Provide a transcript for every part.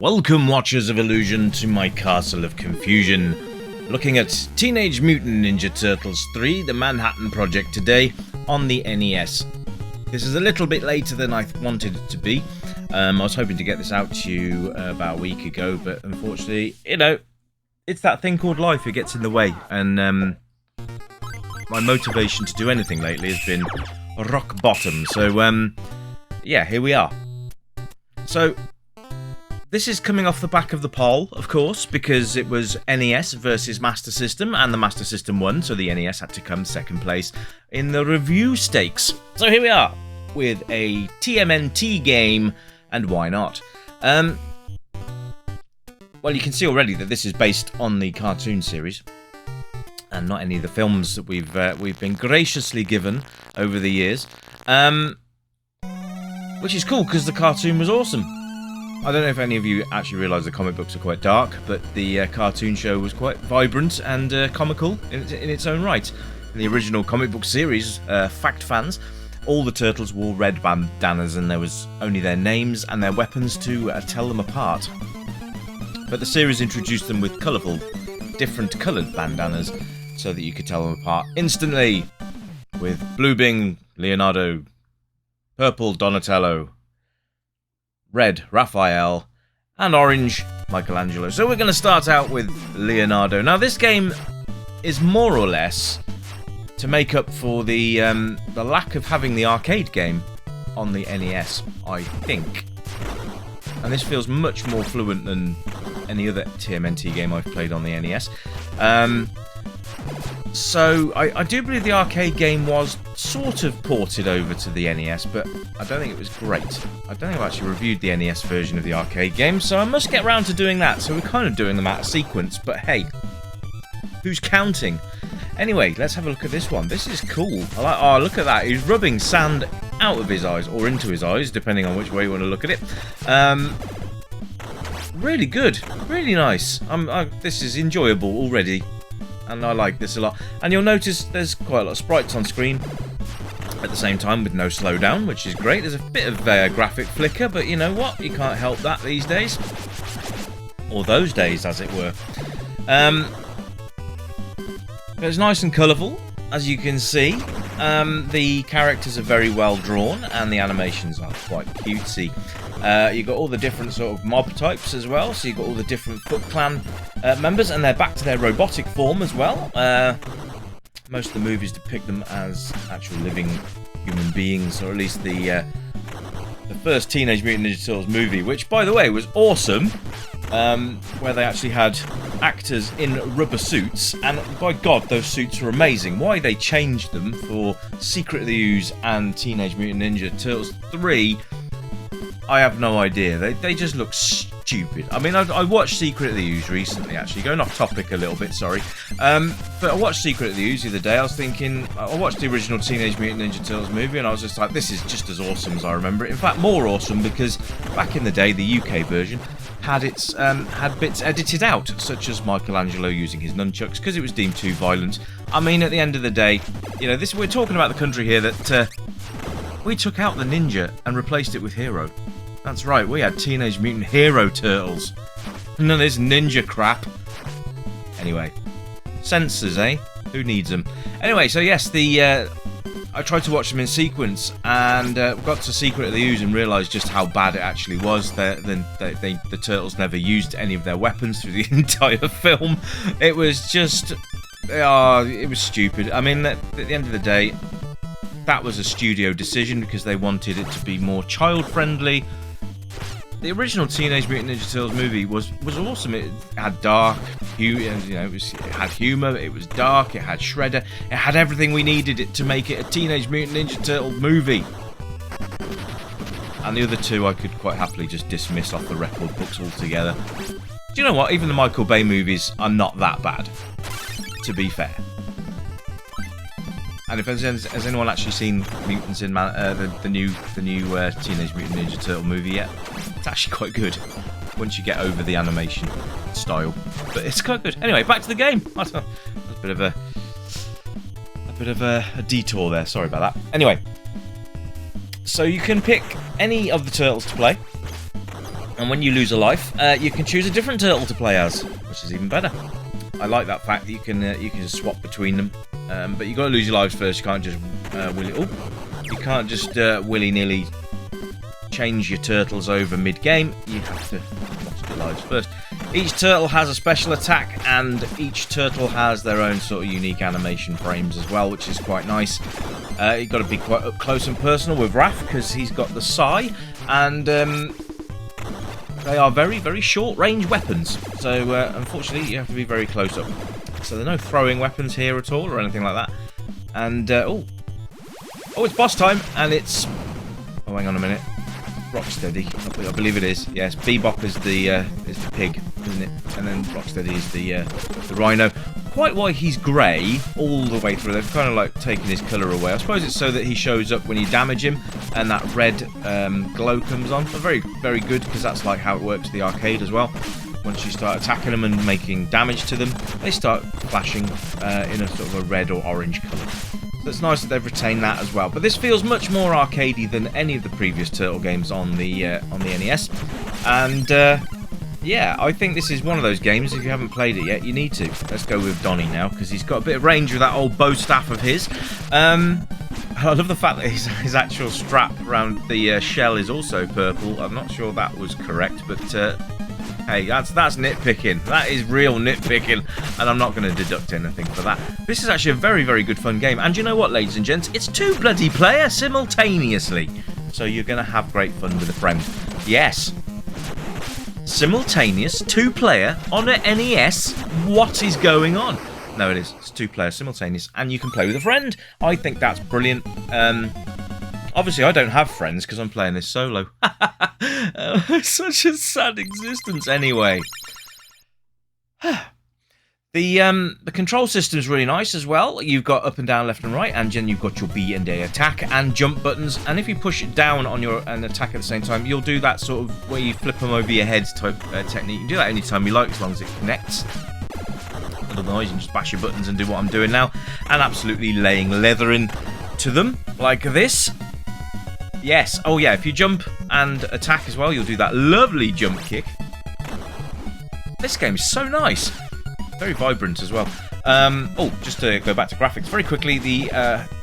Welcome, Watchers of Illusion, to my Castle of Confusion. Looking at Teenage Mutant Ninja Turtles 3, the Manhattan Project today on the NES. This is a little bit later than I wanted it to be. I was hoping to get this out to you about a week ago, but unfortunately, it's that thing called life. It gets in the way, and my motivation to do anything lately has been rock bottom. So, yeah, here we are. So, this is coming off the back of the poll, of course, because it was NES versus Master System, and the Master System won, so the NES had to come second place in the review stakes. So here we are, with a TMNT game, and why not? Well, you can see already that this is based on the cartoon series, and not any of the films that we've been graciously given over the years, which is cool, because the cartoon was awesome. I don't know if any of you actually realise the comic books are quite dark, but the cartoon show was quite vibrant and comical in its own right. In the original comic book series, fact fans, all the turtles wore red bandanas and there was only their names and their weapons to tell them apart. But the series introduced them with colourful, different coloured bandanas so that you could tell them apart instantly, with blue being Leonardo, purple Donatello, red Raphael, and orange Michelangelo. So we're going to start out with Leonardo. Now this game is more or less to make up for the lack of having the arcade game on the NES, I think. And this feels much more fluent than any other TMNT game I've played on the NES. So I do believe the arcade game was sort of ported over to the NES, but I don't think it was great. I don't think I've actually reviewed the NES version of the arcade game, so I must get round to doing that. So we're kind of doing them out of sequence, but hey, who's counting? Anyway, let's have a look at this one. This is cool. Oh, look at that. He's rubbing sand out of his eyes, or into his eyes, depending on which way you want to look at it. Really good. Really nice. This is enjoyable already. And I like this a lot. And you'll notice there's quite a lot of sprites on screen at the same time with no slowdown, which is great. There's a bit of graphic flicker, but you know what? You can't help that these days. Or those days, as it were. It's nice and colourful, as you can see. The characters are very well drawn, and the animations are quite cutesy. You've got all the different sort of mob types as well, so you've got all the different Foot Clan members, and they're back to their robotic form as well. Most of the movies depict them as actual living human beings, or at least the first Teenage Mutant Ninja Turtles movie, which, by the way, was awesome, where they actually had actors in rubber suits, and by God, those suits were amazing. Why they changed them for Secret of the Ooze and Teenage Mutant Ninja Turtles 3, I have no idea. They just look stupid. I mean, I watched Secret of the Ooze recently, actually. Going off topic a little bit, sorry. But I watched Secret of the Ooze the other day. I was thinking, I watched the original Teenage Mutant Ninja Turtles movie, and I was just like, this is just as awesome as I remember it. In fact, more awesome, because back in the day, the UK version had bits edited out, such as Michelangelo using his nunchucks, because it was deemed too violent. I mean, at the end of the day, we're talking about the country here that we took out the ninja and replaced it with hero. That's right, we had Teenage Mutant Hero Turtles. None of this ninja crap. Anyway, censors, eh? Who needs them? Anyway, so yes, I tried to watch them in sequence, and got to Secret of the Ooze and realised just how bad it actually was. The Turtles never used any of their weapons through the entire film. It was just... it was stupid. I mean, at the end of the day, that was a studio decision because they wanted it to be more child-friendly. The original Teenage Mutant Ninja Turtles movie was awesome. It had dark, it had humour, it was dark, it had Shredder, it had everything we needed it to make it a Teenage Mutant Ninja Turtle movie. And the other two I could quite happily just dismiss off the record books altogether. Do you know what? Even the Michael Bay movies are not that bad, to be fair. And if has anyone actually seen Mutants in the new Teenage Mutant Ninja Turtle movie yet? It's actually quite good once you get over the animation style, but it's quite good. Anyway, back to the game. That's a bit of a detour there. Sorry about that. Anyway, so you can pick any of the turtles to play. And when you lose a life, you can choose a different turtle to play as, which is even better. I like that fact that you can just swap between them, but you got to lose your lives first. You can't just willy-nilly change your turtles over mid-game. You have to lost your lives first. Each turtle has a special attack, and each turtle has their own sort of unique animation frames as well, which is quite nice. You've got to be quite up close and personal with Raph because he's got the sai, and they are very, very short-range weapons. So, unfortunately, you have to be very close up. So, there are no throwing weapons here at all or anything like that. And, oh, it's boss time, and it's... Oh, hang on a minute. Rocksteady, I believe it is. Yes, Bebop is the pig, isn't it? And then Rocksteady is the rhino. Quite why he's grey all the way through. They've kind of like taken his colour away. I suppose it's so that he shows up when you damage him, and that red glow comes on. But very, very good, because that's like how it works in the arcade as well. Once you start attacking them and making damage to them, they start flashing in a sort of a red or orange colour. So it's nice that they've retained that as well. But this feels much more arcadey than any of the previous Turtle games on the NES. And yeah, I think this is one of those games, if you haven't played it yet, you need to. Let's go with Donnie now, because he's got a bit of range with that old bow staff of his. I love the fact that his actual strap around the shell is also purple. I'm not sure that was correct, but hey, that's nitpicking. That is real nitpicking, and I'm not going to deduct anything for that. This is actually a very, very good fun game. And you know what, ladies and gents? It's 2 bloody player simultaneously. So you're going to have great fun with a friend. Yes. Simultaneous 2-player on an NES. What is going on? No, it is. It's 2-player simultaneous, and you can play with a friend. I think that's brilliant. Obviously, I don't have friends because I'm playing this solo. Such a sad existence, anyway. The control system is really nice as well. You've got up and down, left and right, and then you've got your B and A attack and jump buttons. And if you push it down on your attack at the same time, you'll do that sort of where you flip them over your head type technique. You can do that anytime you like, as long as it connects. Otherwise, you can just bash your buttons and do what I'm doing now, and absolutely laying leather into them like this. Yes. Oh yeah. If you jump and attack as well, you'll do that lovely jump kick. This game is so nice. Very vibrant as well. Oh, just to go back to graphics very quickly, the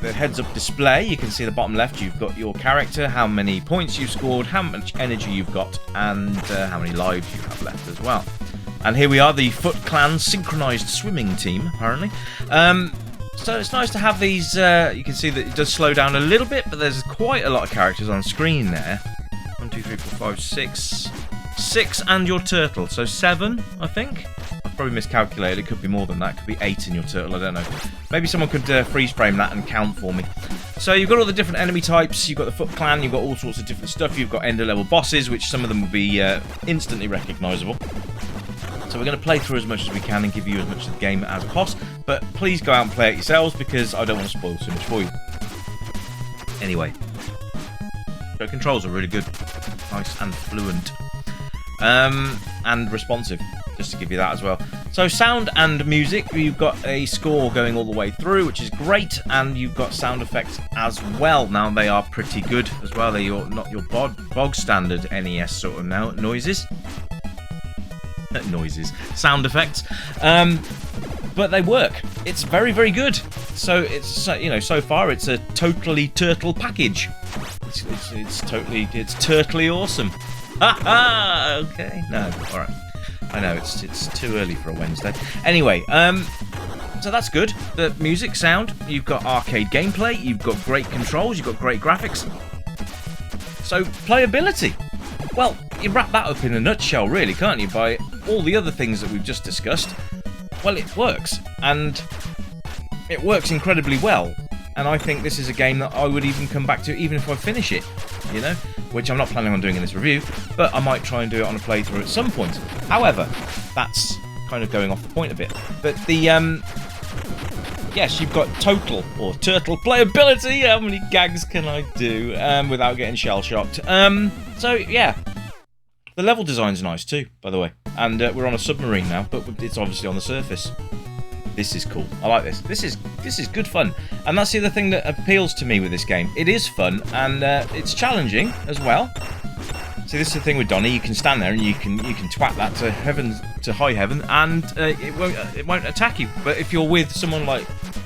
heads-up display, you can see the bottom left, you've got your character, how many points you've scored, how much energy you've got, and how many lives you have left as well. And here we are, the Foot Clan synchronized swimming team, apparently. So it's nice to have these, you can see that it does slow down a little bit, but there's quite a lot of characters on screen there. 1, 2, 3, 4, 5, 6. 6 and your turtle, so 7, I think. I've probably miscalculated, it could be more than that, it could be 8 in your turtle, I don't know. Maybe someone could freeze frame that and count for me. So you've got all the different enemy types, you've got the Foot Clan, you've got all sorts of different stuff, you've got ender level bosses, which some of them will be instantly recognisable. So we're going to play through as much as we can and give you as much of the game as possible, but please go out and play it yourselves because I don't want to spoil too much for you. Anyway, the controls are really good, nice and fluent, and responsive, just to give you that as well. So sound and music, you've got a score going all the way through, which is great, and you've got sound effects as well. Now they are pretty good as well. They're not your bog standard NES sort of noises. Sound effects, but they work. It's very, very good. So it's so far it's a totally turtle package. It's totally awesome. Ha. Okay, no, all right. I know it's too early for a Wednesday. Anyway, so that's good. The music, sound. You've got arcade gameplay. You've got great controls. You've got great graphics. So playability. Well, you wrap that up in a nutshell, really, can't you? By all the other things that we've just discussed. Well, it works, and it works incredibly well. And I think this is a game that I would even come back to, even if I finish it, you know? Which I'm not planning on doing in this review, but I might try and do it on a playthrough at some point. However, that's kind of going off the point a bit. But the, yes, you've got total, or turtle playability. How many gags can I do without getting shell-shocked? So, yeah. The level design's nice too, by the way. And we're on a submarine now, but it's obviously on the surface. This is cool. I like this. This is good fun. And that's the other thing that appeals to me with this game. It is fun, and it's challenging as well. See, this is the thing with Donnie. You can stand there and you can twat that to heaven, to high heaven, and it won't attack you. But if you're with someone like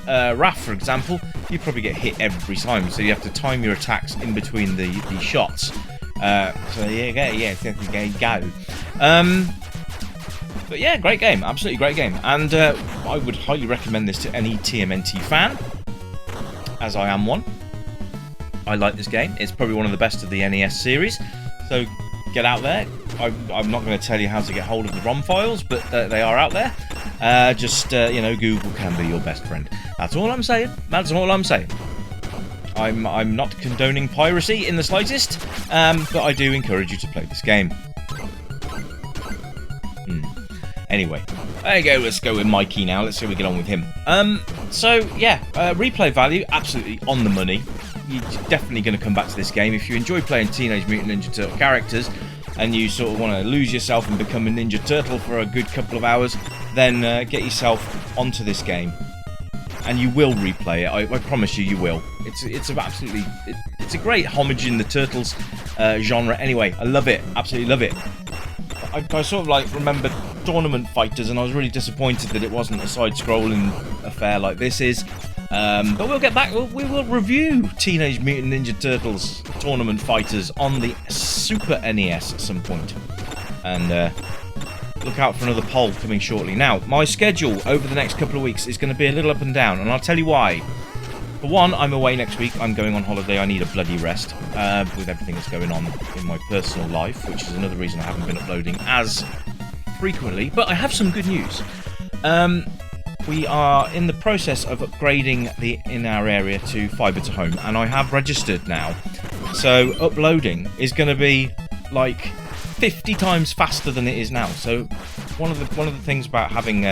Raph, for example, you probably get hit every time. So you have to time your attacks in between the shots. So there you go. But yeah, great game, absolutely great game, and I would highly recommend this to any TMNT fan, as I am one. I like this game. It's probably one of the best of the NES series, so get out there. I'm not going to tell you how to get hold of the ROM files, but they are out there. You know, Google can be your best friend. That's all I'm saying. That's all I'm saying. I'm not condoning piracy in the slightest, but I do encourage you to play this game. Anyway, there you go, let's go with Mikey now, let's see how we get on with him. So, yeah, replay value, absolutely on the money. You're definitely going to come back to this game. If you enjoy playing Teenage Mutant Ninja Turtle characters, and you sort of want to lose yourself and become a Ninja Turtle for a good couple of hours, then get yourself onto this game. And you will replay it, I promise you, you will. It's a great homage in the Turtles genre anyway. I love it, absolutely love it. I sort of like remember Tournament Fighters, and I was really disappointed that it wasn't a side-scrolling affair like this is. But we'll get back. We will review Teenage Mutant Ninja Turtles Tournament Fighters on the Super NES at some point. And look out for another poll coming shortly. Now, my schedule over the next couple of weeks is going to be a little up and down, and I'll tell you why. For one, I'm away next week. I'm going on holiday. I need a bloody rest with everything that's going on in my personal life, which is another reason I haven't been uploading as frequently. But I have some good news. We are in the process of upgrading in our area to fibre to home, and I have registered now. So uploading is going to be like 50 times faster than it is now. So one of the things about having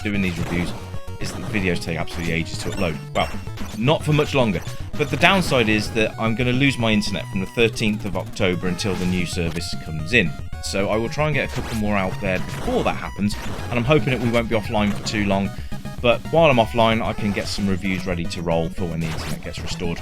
doing these reviews is that the videos take absolutely ages to upload. Well, not for much longer. But the downside is that I'm going to lose my internet from the 13th of October until the new service comes in. So I will try and get a couple more out there before that happens, and I'm hoping that we won't be offline for too long. But while I'm offline, I can get some reviews ready to roll for when the internet gets restored.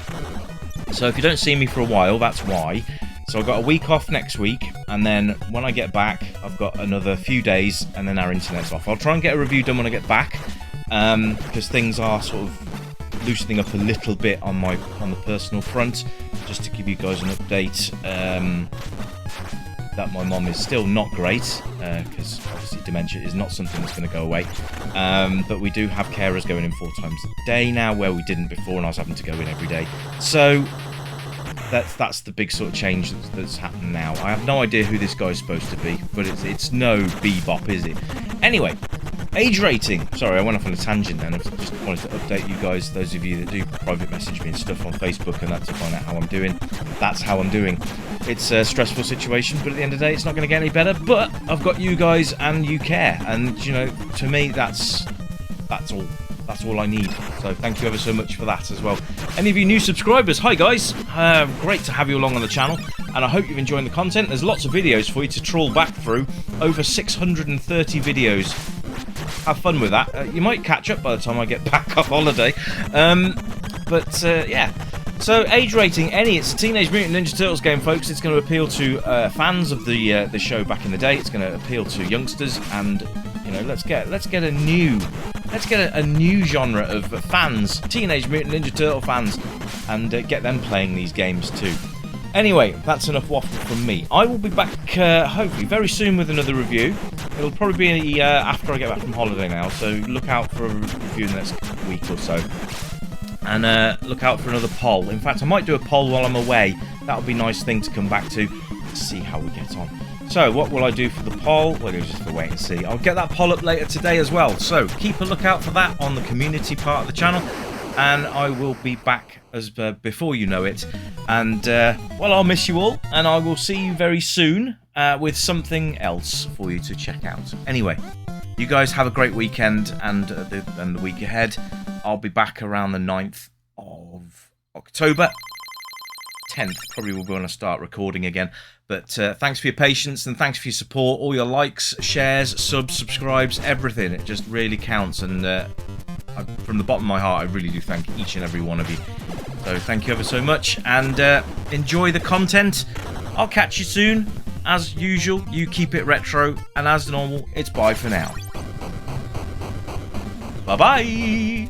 So if you don't see me for a while, that's why. So I've got a week off next week, and then when I get back, I've got another few days, and then our internet's off. I'll try and get a review done when I get back, because things are sort of loosening up a little bit on the personal front. Just to give you guys an update, that my mom is still not great, because obviously dementia is not something that's going to go away. But we do have carers going in 4 times a day now, where we didn't before, and I was having to go in every day. So that's the big sort of change that's happened now. I have no idea who this guy's supposed to be, but it's no Bebop, is it? Anyway, age rating. Sorry, I went off on a tangent then. I just wanted to update you guys, those of you that do private message me and stuff on Facebook and that, to find out how I'm doing. That's how I'm doing. It's a stressful situation, but at the end of the day, it's not going to get any better. But I've got you guys, and you care, and you know, to me, that's all. That's all I need. So thank you ever so much for that as well. Any of you new subscribers, hi guys. Great to have you along on the channel, and I hope you're enjoying the content. There's lots of videos for you to trawl back through. Over 630 videos. Have fun with that. You might catch up by the time I get back off holiday. Yeah. So, age rating, any. It's a Teenage Mutant Ninja Turtles game, folks. It's going to appeal to fans of the show back in the day. It's going to appeal to youngsters, and you know, let's get a new genre of fans, Teenage Mutant Ninja Turtle fans, and get them playing these games too. Anyway, that's enough waffle from me. I will be back hopefully very soon with another review. It'll probably be after I get back from holiday now, so look out for a review in the next week or so. And look out for another poll. In fact, I might do a poll while I'm away. That would be a nice thing to come back to see how we get on. So, what will I do for the poll? Well, it's just a wait and see. I'll get that poll up later today as well. So, keep a lookout for that on the community part of the channel. And I will be back as before you know it. And, well, I'll miss you all. And I will see you very soon with something else for you to check out. Anyway, you guys have a great weekend and the week ahead. I'll be back around the 9th of October. 10th probably will be when I start recording again. But thanks for your patience and thanks for your support. All your likes, shares, subs, subscribes, everything. It just really counts. And from the bottom of my heart, I really do thank each and every one of you. So thank you ever so much. And enjoy the content. I'll catch you soon. As usual, you keep it retro, and as normal, it's bye for now. Bye-bye!